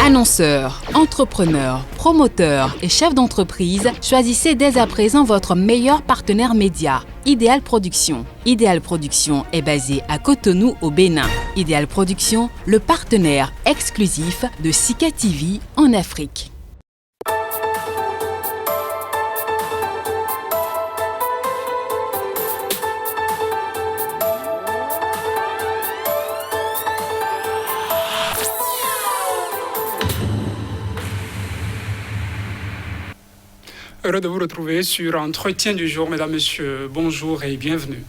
Annonceurs, entrepreneurs, promoteurs et chefs d'entreprise, choisissez dès à présent votre meilleur partenaire média, Ideal Production. Ideal Production est basé à Cotonou au Bénin. Ideal Production, le partenaire exclusif de Sika TV en Afrique. Heureux de vous retrouver sur Entretien du jour, mesdames, messieurs. Bonjour et bienvenue.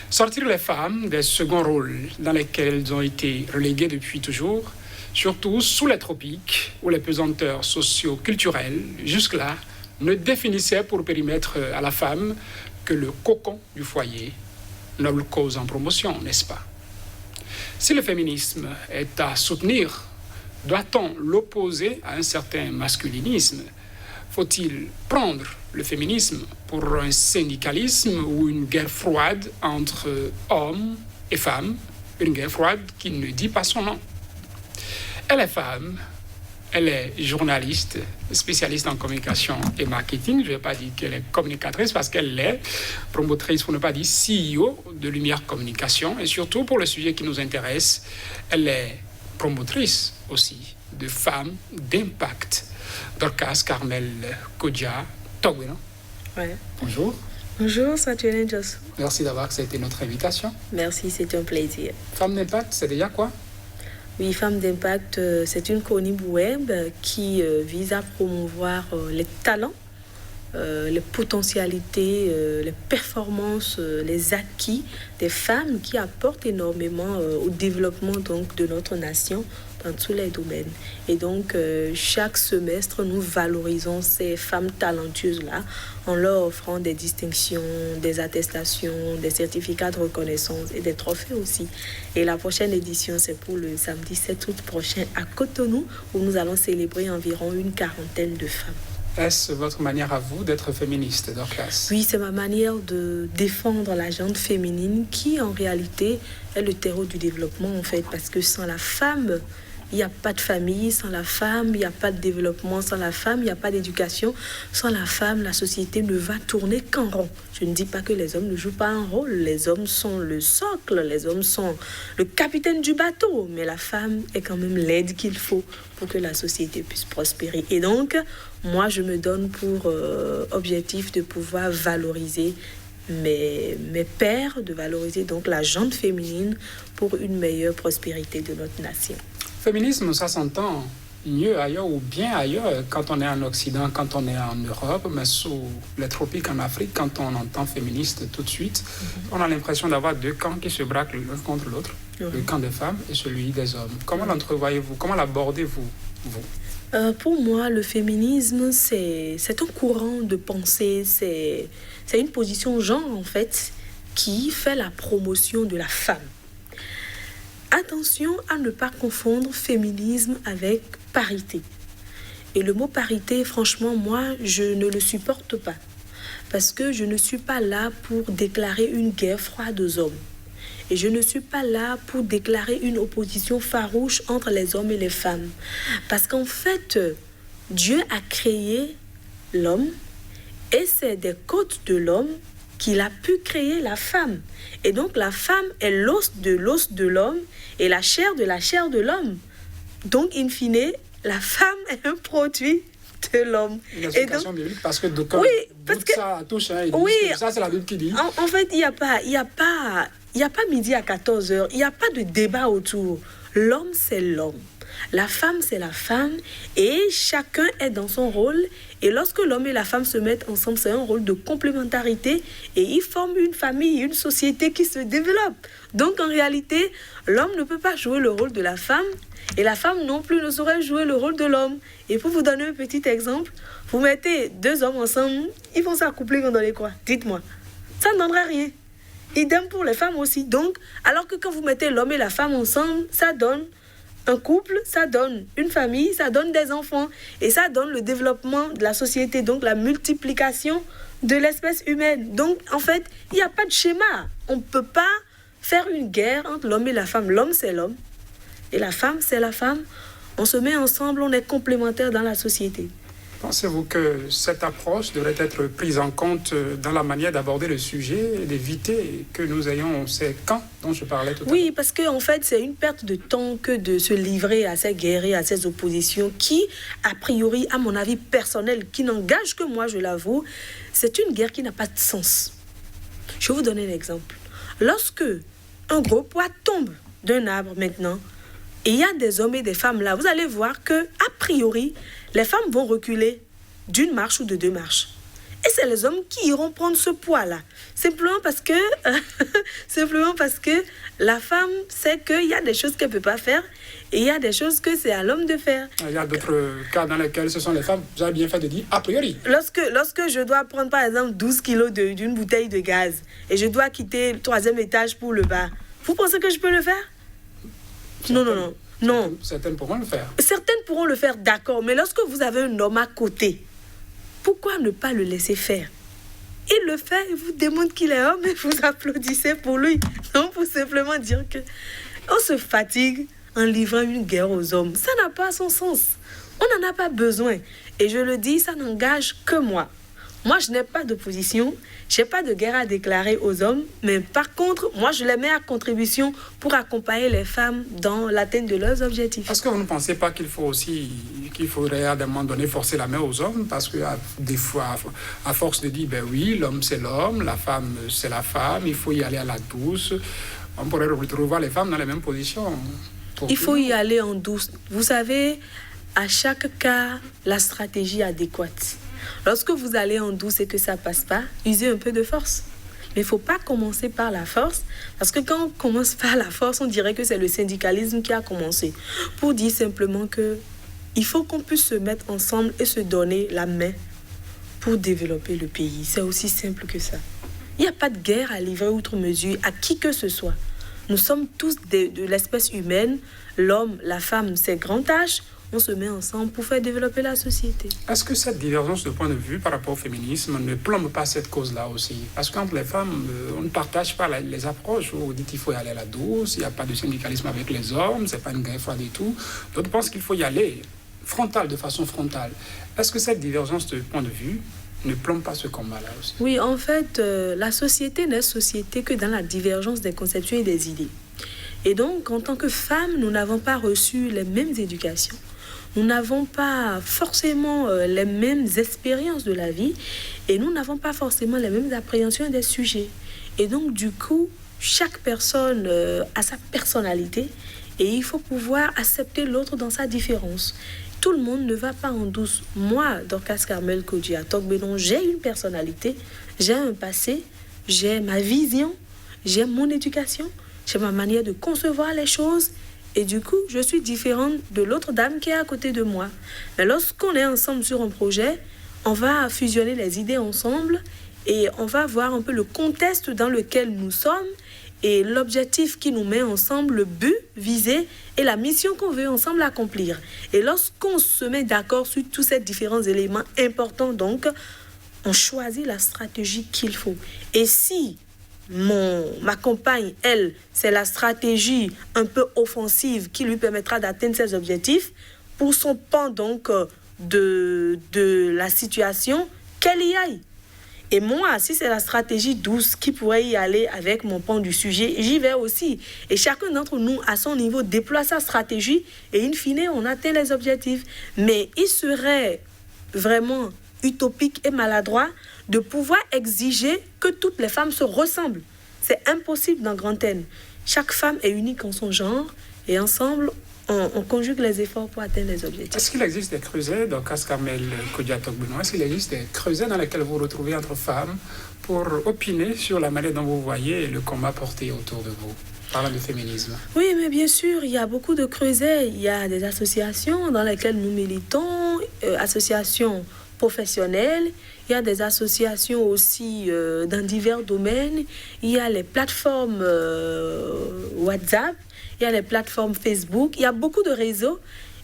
Sortir les femmes des seconds rôles dans lesquels elles ont été reléguées depuis toujours, surtout sous les tropiques où les pesanteurs socio-culturelles, jusque-là, ne définissaient pour périmètre à la femme que le cocon du foyer. Noble cause en promotion, n'est-ce pas? Si le féminisme est à soutenir, doit-on l'opposer à un certain masculinisme? Faut-il prendre le féminisme pour un syndicalisme ou une guerre froide entre hommes et femmes, une guerre froide qui ne dit pas son nom? Elle est femme, elle est journaliste, spécialiste en communication et marketing. Je ne vais pas dire qu'elle est communicatrice parce qu'elle l'est, promotrice pour ne pas dire CEO de Lumière Communication. Et surtout pour le sujet qui nous intéresse, elle est promotrice aussi de femmes d'impact. Dorcas Carmel Kodja Togwe, non? Ouais. Bonjour. Bonjour, Saturne Joss. Merci d'avoir accepté notre invitation. Merci, c'est un plaisir. Femme d'impact, c'est déjà quoi? Oui, Femme d'impact, c'est une chronique web qui vise à promouvoir les talents, les potentialités, les performances, les acquis des femmes qui apportent énormément au développement donc, de notre nation dans tous les domaines. Et donc, chaque semestre, nous valorisons ces femmes talentueuses-là en leur offrant des distinctions, des attestations, des certificats de reconnaissance et des trophées aussi. Et la prochaine édition, c'est pour le samedi 7 août prochain à Cotonou, où nous allons célébrer environ une quarantaine de femmes. Est-ce votre manière à vous d'être féministe, Dorcas? Oui, c'est ma manière de défendre la gente féminine qui, en réalité, est le terreau du développement, en fait, parce que sans la femme, il n'y a pas de famille, sans la femme, il n'y a pas de développement, sans la femme, il n'y a pas d'éducation. Sans la femme, la société ne va tourner qu'en rond. Je ne dis pas que les hommes ne jouent pas un rôle. Les hommes sont le socle, les hommes sont le capitaine du bateau. Mais la femme est quand même l'aide qu'il faut pour que la société puisse prospérer. Et donc, moi, je me donne pour objectif de pouvoir valoriser mes pairs, de valoriser donc la gente féminine pour une meilleure prospérité de notre nation. Féminisme, ça s'entend mieux ailleurs ou bien ailleurs quand on est en Occident, quand on est en Europe, mais sous les tropiques en Afrique, quand on entend féministe tout de suite, on a l'impression d'avoir deux camps qui se braquent l'un contre l'autre, le camp des femmes et celui des hommes. Comment l'entrevoyez-vous? Comment l'abordez-vous, vous? Pour moi, le féminisme, c'est un courant de pensée, c'est une position genre, en fait, qui fait la promotion de la femme. Attention à ne pas confondre féminisme avec parité. Et le mot parité, franchement, moi, je ne le supporte pas. Parce que je ne suis pas là pour déclarer une guerre froide aux hommes. Et je ne suis pas là pour déclarer une opposition farouche entre les hommes et les femmes. Parce qu'en fait, Dieu a créé l'homme et c'est des côtes de l'homme qu'il a pu créer la femme. Et donc la femme est l'os de l'homme et la chair de l'homme. Donc, in fine, la femme est un produit de l'homme. Une explication biblique parce que d'aucuns ça touche, hein, oui, ça c'est la Bible qui dit. En fait, il n'y a pas midi à 14h, il n'y a pas de débat autour. L'homme, c'est l'homme. La femme, c'est la femme et chacun est dans son rôle. Et lorsque l'homme et la femme se mettent ensemble, c'est un rôle de complémentarité et ils forment une famille, une société qui se développe. Donc, en réalité, l'homme ne peut pas jouer le rôle de la femme et la femme non plus ne saurait jouer le rôle de l'homme. Et pour vous donner un petit exemple, vous mettez deux hommes ensemble, ils vont s'accoupler dans les quoi? Dites-moi. Ça ne donnera rien. Idem pour les femmes aussi. Donc, alors que quand vous mettez l'homme et la femme ensemble, ça donne un couple, ça donne une famille, ça donne des enfants et ça donne le développement de la société, donc la multiplication de l'espèce humaine. Donc, en fait, il n'y a pas de schéma. On ne peut pas faire une guerre entre l'homme et la femme. L'homme, c'est l'homme et la femme, c'est la femme. On se met ensemble, on est complémentaires dans la société. Pensez-vous que cette approche devrait être prise en compte dans la manière d'aborder le sujet et d'éviter que nous ayons ces camps dont je parlais tout à l'heure? Oui, parce qu'en fait, c'est une perte de temps que de se livrer à ces guerres et à ces oppositions qui, a priori, à mon avis personnel, qui n'engage que moi, je l'avoue, c'est une guerre qui n'a pas de sens. Je vais vous donner un exemple. Lorsque un gros poids tombe d'un arbre maintenant, et il y a des hommes et des femmes là, vous allez voir que, a priori, les femmes vont reculer d'une marche ou de 2 marches. Et c'est les hommes qui iront prendre ce poids-là. Simplement parce que la femme sait qu'il y a des choses qu'elle ne peut pas faire et il y a des choses que c'est à l'homme de faire. Il y a d'autres cas dans lesquels ce sont les femmes, vous avez bien fait de dire a priori. Lorsque je dois prendre par exemple 12 kilos d'une bouteille de gaz et je dois quitter le 3e étage pour le bas, vous pensez que je peux le faire? Non. Certaines pourront le faire. Certaines pourront le faire, d'accord. Mais lorsque vous avez un homme à côté, pourquoi ne pas le laisser faire? Il le fait, il vous démontre qu'il est homme et vous applaudissez pour lui. Non, pour simplement dire que on se fatigue en livrant une guerre aux hommes. Ça n'a pas son sens. On n'en a pas besoin. Et je le dis, ça n'engage que moi. Moi, je n'ai pas d'opposition, je n'ai pas de guerre à déclarer aux hommes, mais par contre, moi, je les mets à contribution pour accompagner les femmes dans l'atteinte de leurs objectifs. Est-ce que vous ne pensez pas qu'il faudrait à un moment donné forcer la main aux hommes? Parce que des fois, à force de dire, ben oui, l'homme c'est l'homme, la femme c'est la femme, il faut y aller à la douce, on pourrait retrouver les femmes dans les mêmes positions. Il faut y aller en douce. Vous savez, à chaque cas, la stratégie adéquate. Lorsque vous allez en douce et que ça ne passe pas, usez un peu de force. Mais il ne faut pas commencer par la force, parce que quand on commence par la force, on dirait que c'est le syndicalisme qui a commencé. Pour dire simplement qu'il faut qu'on puisse se mettre ensemble et se donner la main pour développer le pays. C'est aussi simple que ça. Il n'y a pas de guerre à livrer outre mesure à qui que ce soit. Nous sommes tous de l'espèce humaine. L'homme, la femme, c'est grand H. On se met ensemble pour faire développer la société. Est-ce que cette divergence de point de vue par rapport au féminisme ne plombe pas cette cause-là aussi? Parce qu'entre les femmes, on ne partage pas les approches. Vous dites qu'il faut y aller à la douce, il n'y a pas de syndicalisme avec les hommes, ce n'est pas une guerre froide et tout. D'autres pensent qu'il faut y aller de façon frontale. Est-ce que cette divergence de point de vue ne plombe pas ce combat-là aussi? Oui, en fait, la société n'est société que dans la divergence des conceptions et des idées. Et donc, en tant que femmes, nous n'avons pas reçu les mêmes éducations. Nous n'avons pas forcément les mêmes expériences de la vie et nous n'avons pas forcément les mêmes appréhensions des sujets. Et donc, du coup, chaque personne a sa personnalité et il faut pouvoir accepter l'autre dans sa différence. Tout le monde ne va pas en douce. Moi, Dorcas Carmel Kodjia Tokbenon, j'ai une personnalité, j'ai un passé, j'ai ma vision, j'ai mon éducation, j'ai ma manière de concevoir les choses. Et du coup, je suis différente de l'autre dame qui est à côté de moi. Mais lorsqu'on est ensemble sur un projet, on va fusionner les idées ensemble et on va voir un peu le contexte dans lequel nous sommes et l'objectif qui nous met ensemble, le but visé et la mission qu'on veut ensemble accomplir. Et lorsqu'on se met d'accord sur tous ces différents éléments importants, donc, on choisit la stratégie qu'il faut. Et si ma compagne, elle, c'est la stratégie un peu offensive qui lui permettra d'atteindre ses objectifs, pour son pan donc de la situation, qu'elle y aille. Et moi, si c'est la stratégie douce qui pourrait y aller avec mon pan du sujet, j'y vais aussi. Et chacun d'entre nous, à son niveau, déploie sa stratégie et in fine, on atteint les objectifs. Mais il serait vraiment utopique et maladroit de pouvoir exiger que toutes les femmes se ressemblent. C'est impossible dans Grand N. Chaque femme est unique en son genre et ensemble, on conjugue les efforts pour atteindre les objectifs. Est-ce qu'il existe des creusets, dans Carmel Kodjia Tokbenon, est-ce qu'il existe des creusets dans lesquels vous vous retrouvez entre femmes pour opiner sur la manière dont vous voyez le combat porté autour de vous, parlant de féminisme? Oui, mais bien sûr, il y a beaucoup de creusets. Il y a des associations dans lesquelles nous militons, associations professionnelles. Il y a des associations aussi dans divers domaines. Il y a les plateformes WhatsApp. Il y a les plateformes Facebook, il y a beaucoup de réseaux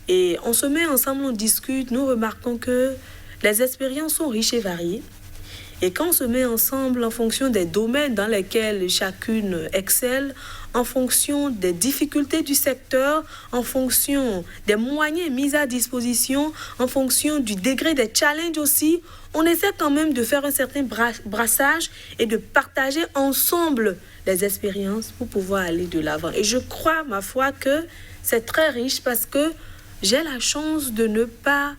et on se met ensemble, on discute, nous remarquons que les expériences sont riches et variées Et quand on se met ensemble en fonction des domaines dans lesquels chacune excelle, en fonction des difficultés du secteur, en fonction des moyens mis à disposition, en fonction du degré des challenges aussi, on essaie quand même de faire un certain brassage et de partager ensemble les expériences pour pouvoir aller de l'avant. Et je crois, ma foi, que c'est très riche parce que j'ai la chance de ne pas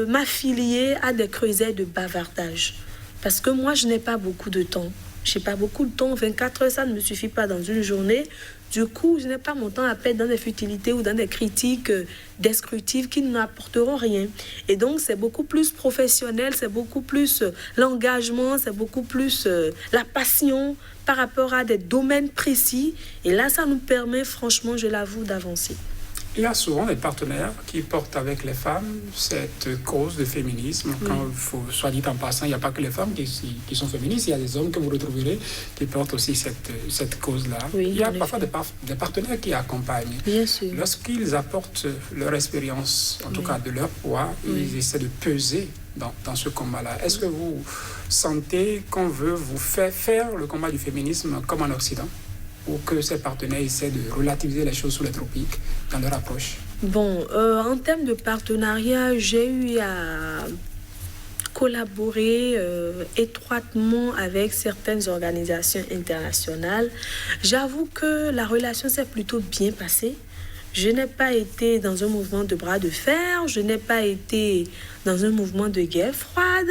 m'affilier à des creusets de bavardage. Parce que moi, je n'ai pas beaucoup de temps. Je n'ai pas beaucoup de temps. 24 heures, ça ne me suffit pas dans une journée. Du coup, je n'ai pas mon temps à perdre dans des futilités ou dans des critiques descriptives qui n'apporteront rien. Et donc, c'est beaucoup plus professionnel, c'est beaucoup plus l'engagement, c'est beaucoup plus la passion par rapport à des domaines précis. Et là, ça nous permet, franchement, je l'avoue, d'avancer. Il y a souvent des partenaires qui portent avec les femmes cette cause de féminisme. Quand il faut, soit dit en passant, il n'y a pas que les femmes qui sont féministes, il y a des hommes que vous retrouverez qui portent aussi cette cause-là. Oui, il y a parfois des partenaires qui accompagnent. Bien sûr. Lorsqu'ils apportent leur expérience, en tout cas de leur poids, ils essaient de peser dans ce combat-là. Est-ce que vous sentez qu'on veut vous faire le combat du féminisme comme en Occident ? Ou que ces partenaires essaient de relativiser les choses sous les tropiques dans leur approche? Bon, en termes de partenariat, j'ai eu à collaborer étroitement avec certaines organisations internationales. J'avoue que la relation s'est plutôt bien passée. Je n'ai pas été dans un mouvement de bras de fer, je n'ai pas été dans un mouvement de guerre froide,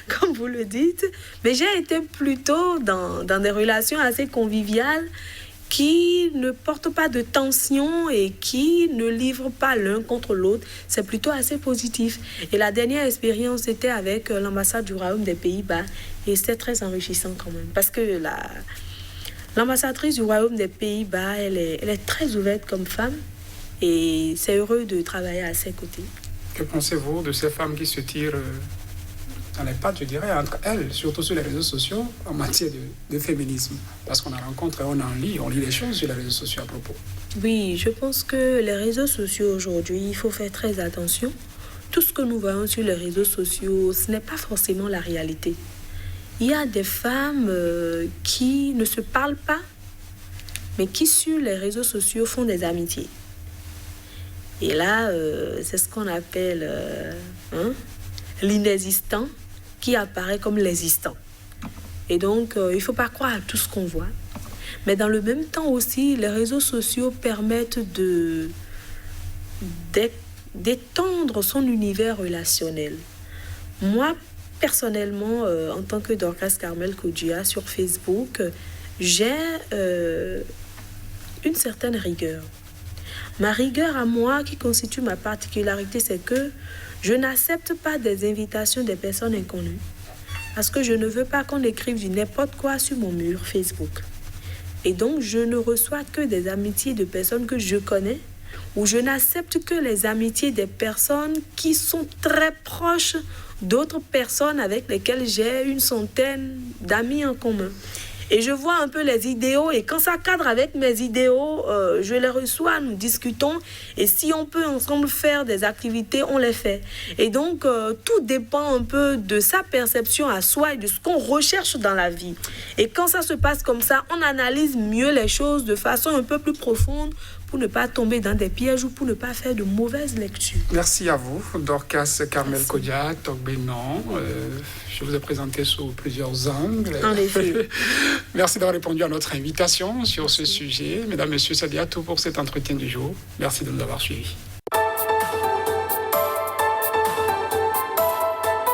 comme vous le dites, mais j'ai été plutôt dans des relations assez conviviales qui ne portent pas de tension et qui ne livrent pas l'un contre l'autre. C'est plutôt assez positif. Et la dernière expérience était avec l'ambassade du Royaume des Pays-Bas et c'était très enrichissant quand même parce que l'ambassadrice du Royaume des Pays-Bas, elle est très ouverte comme femme et c'est heureux de travailler à ses côtés. Que pensez-vous de ces femmes qui se tirent dans les pattes, je dirais, entre elles, surtout sur les réseaux sociaux, en matière de féminisme? Parce qu'on en rencontre et on lit les choses sur les réseaux sociaux à propos. Oui, je pense que les réseaux sociaux aujourd'hui, il faut faire très attention. Tout ce que nous voyons sur les réseaux sociaux, ce n'est pas forcément la réalité. Il y a des femmes qui ne se parlent pas, mais qui sur les réseaux sociaux font des amitiés. Et là, c'est ce qu'on appelle l'inexistant qui apparaît comme l'existant. Et donc, il ne faut pas croire à tout ce qu'on voit. Mais dans le même temps aussi, les réseaux sociaux permettent d'étendre son univers relationnel. Moi, personnellement, en tant que Dorcas Carmel Kodjia sur Facebook, j'ai une certaine rigueur. Ma rigueur à moi, qui constitue ma particularité, c'est que je n'accepte pas des invitations des personnes inconnues. Parce que je ne veux pas qu'on écrive du n'importe quoi sur mon mur Facebook. Et donc, je ne reçois que des amitiés de personnes que je connais, ou je n'accepte que les amitiés des personnes qui sont très proches d'autres personnes avec lesquelles j'ai une centaine d'amis en commun. Et je vois un peu les idéaux et quand ça cadre avec mes idéaux, je les reçois, nous discutons et si on peut ensemble faire des activités, on les fait. Et donc, tout dépend un peu de sa perception à soi et de ce qu'on recherche dans la vie. Et quand ça se passe comme ça, on analyse mieux les choses de façon un peu plus profonde pour ne pas tomber dans des pièges ou pour ne pas faire de mauvaises lectures. Merci à vous, Dorcas Carmel Kodjia, Togbenon. Je vous ai présenté sous plusieurs angles. En effet. Merci d'avoir répondu à notre invitation sur ce sujet. Mesdames, Messieurs, c'est déjà tout pour cet entretien du jour. Merci de nous avoir suivis.